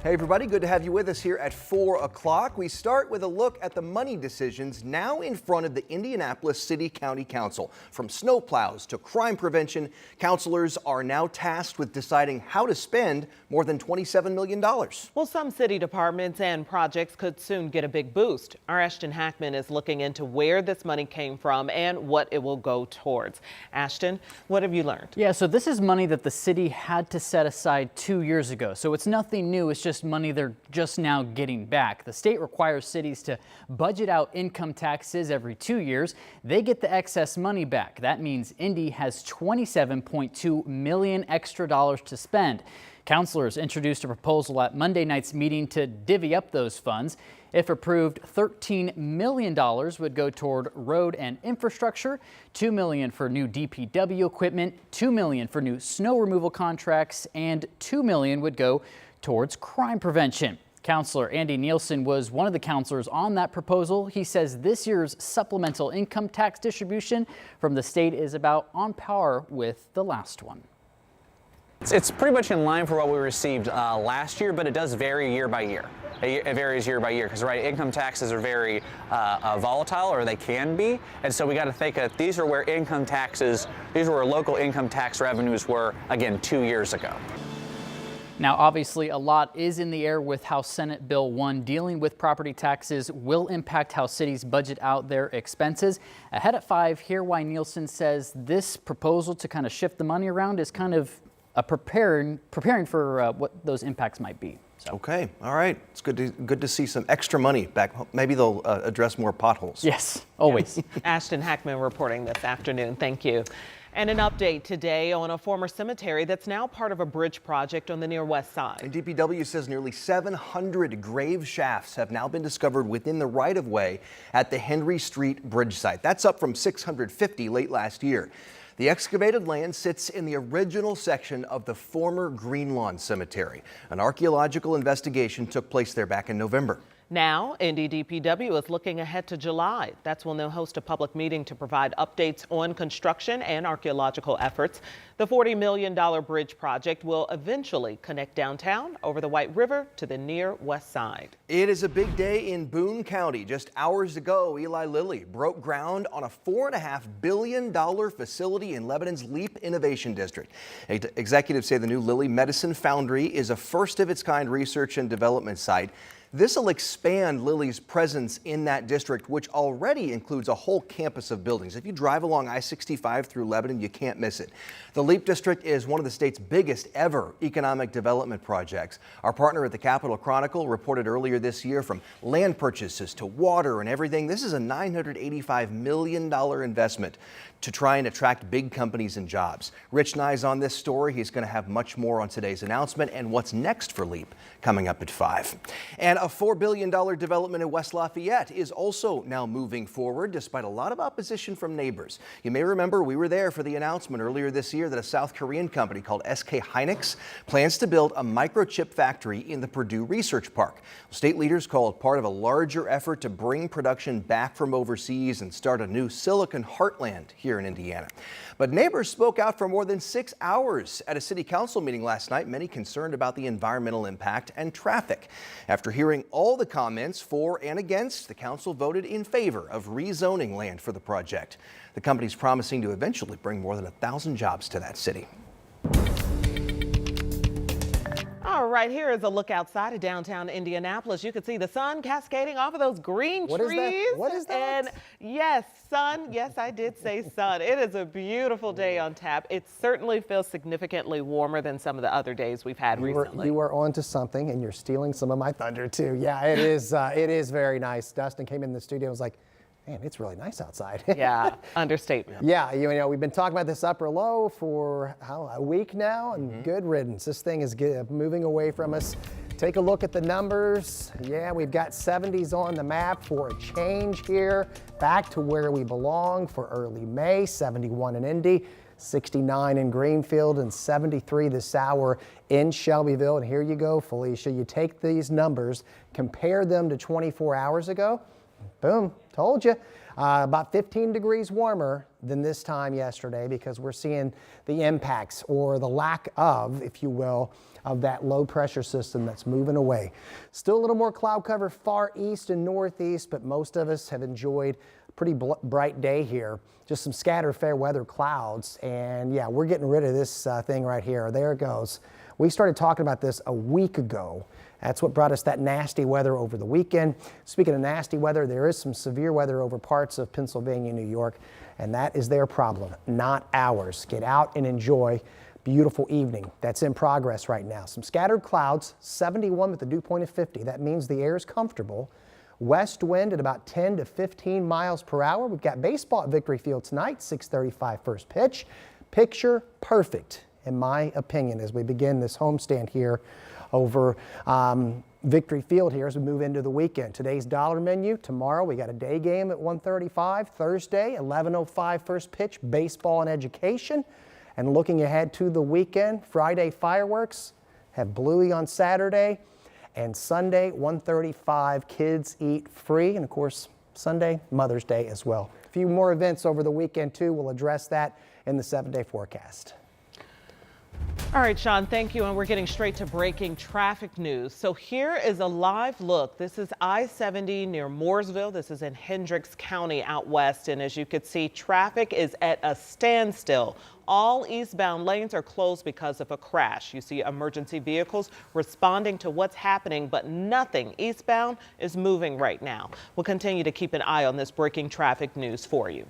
Hey everybody, good to have you with us here at 4 o'clock. We start with a look at the money decisions now in front of the Indianapolis City County Council. From snowplows to crime prevention, councilors are now tasked with deciding how to spend more than $27 million. Well, some city departments and projects could soon get a big boost. Our Ashton Hackman is looking into where this money came from and what it will go towards. Ashton, what have you learned? Yeah, so this is money that the city had to set aside 2 years ago. So it's nothing new. It's just money they're just now getting back. The state requires cities to budget out income taxes every 2 years. They get the excess money back. That means Indy has $27.2 million extra dollars to spend. Councilors introduced a proposal at Monday night's meeting to divvy up those funds. If approved, $13 million would go toward road and infrastructure, $2 million for new DPW equipment, $2 million for new snow removal contracts, and $2 million would go towards crime prevention. Councilor Andy Nielsen was one of the councilors on that proposal. He says this year's supplemental income tax distribution from the state is about on par with the last one. It's pretty much in line for what we received last year, but it does vary year by year. It varies year by year because, right, income taxes are very volatile, or they can be. And so we got to think that these are where local income tax revenues were, again, 2 years ago. Now, obviously, a lot is in the air with House Senate Bill 1 dealing with property taxes will impact how cities budget out their expenses. Ahead at 5, hear why Nielsen says this proposal to kind of shift the money around is kind of preparing for what those impacts might be. So. Okay, all right. It's good to see some extra money back. Maybe they'll address more potholes. Yes, always. Ashton Hackman reporting this afternoon. Thank you. And an update today on a former cemetery that's now part of a bridge project on the near west side. And DPW says nearly 700 grave shafts have now been discovered within the right-of-way at the Henry Street bridge site. That's up from 650 late last year. The excavated land sits in the original section of the former Greenlawn Cemetery. An archaeological investigation took place there back in November. Now, Indy DPW is looking ahead to July. That's when they'll host a public meeting to provide updates on construction and archaeological efforts. The $40 million bridge project will eventually connect downtown over the White River to the near west side. It is a big day in Boone County. Just hours ago, Eli Lilly broke ground on a $4.5 billion facility in Lebanon's Leap Innovation District. Executives say the new Lilly Medicine Foundry is a first-of-its-kind research and development site. This will expand Lilly's presence in that district, which already includes a whole campus of buildings. If you drive along I-65 through Lebanon, you can't miss it. The Leap District is one of the state's biggest ever economic development projects. Our partner at the Capitol Chronicle reported earlier this year, from land purchases to water and everything, this is a $985 million investment to try and attract big companies and jobs. Rich Nye's on this story. He's going to have much more on today's announcement and what's next for Leap coming up at 5. And a $4 billion development in West Lafayette is also now moving forward despite a lot of opposition from neighbors. You may remember we were there for the announcement earlier this year that a South Korean company called SK Hynix plans to build a microchip factory in the Purdue Research Park. State leaders call it part of a larger effort to bring production back from overseas and start a new silicon heartland here in Indiana. But neighbors spoke out for more than 6 hours at a city council meeting last night, many concerned about the environmental impact and traffic. After hearing all the comments for and against, the council voted in favor of rezoning land for the project. The company's promising to eventually bring more than 1,000 jobs to that city. All right, here is a look outside of downtown Indianapolis. You can see the sun cascading off of those green trees. What is that? And yes, sun. Yes, I did say sun. It is a beautiful day on tap. It certainly feels significantly warmer than some of the other days we've had recently. You are onto something, and you're stealing some of my thunder too. Yeah, it is. It is very nice. Dustin came in the studio and was like, man, it's really nice outside. Yeah, understatement. Yeah, you know, we've been talking about this upper low for a week now, and good riddance. This thing is moving away from us. Take a look at the numbers. Yeah, we've got 70s on the map for a change here, back to where we belong for early May. 71 in Indy, 69 in Greenfield, and 73 this hour in Shelbyville. And here you go, Felicia. You take these numbers, compare them to 24 hours ago, Boom, told you. About 15 degrees warmer than this time yesterday because we're seeing the impacts or the lack of, if you will, of that low pressure system that's moving away. Still a little more cloud cover far east and northeast, but most of us have enjoyed a pretty bright day here. Just some scattered fair weather clouds. And yeah, we're getting rid of this thing right here. There it goes. We started talking about this a week ago. That's what brought us that nasty weather over the weekend. Speaking of nasty weather, there is some severe weather over parts of Pennsylvania, New York, and that is their problem, not ours. Get out and enjoy beautiful evening. That's in progress right now. Some scattered clouds, 71 with a dew point of 50. That means the air is comfortable. West wind at about 10 to 15 miles per hour. We've got baseball at Victory Field tonight, 6:35 first pitch. Picture perfect, in my opinion, as we begin this homestand here over Victory Field here as we move into the weekend. Today's dollar menu. Tomorrow we got a day game at 1:35. Thursday, 11:05 first pitch, baseball and education. And looking ahead to the weekend, Friday fireworks, have Bluey on Saturday, and Sunday, 1:35, kids eat free. And of course, Sunday, Mother's Day as well. A few more events over the weekend too. We'll address that in the 7-day forecast. All right, Sean, thank you. And we're getting straight to breaking traffic news. So here is a live look. This is I-70 near Mooresville. This is in Hendricks County out west. And as you can see, traffic is at a standstill. All eastbound lanes are closed because of a crash. You see emergency vehicles responding to what's happening, but nothing eastbound is moving right now. We'll continue to keep an eye on this breaking traffic news for you.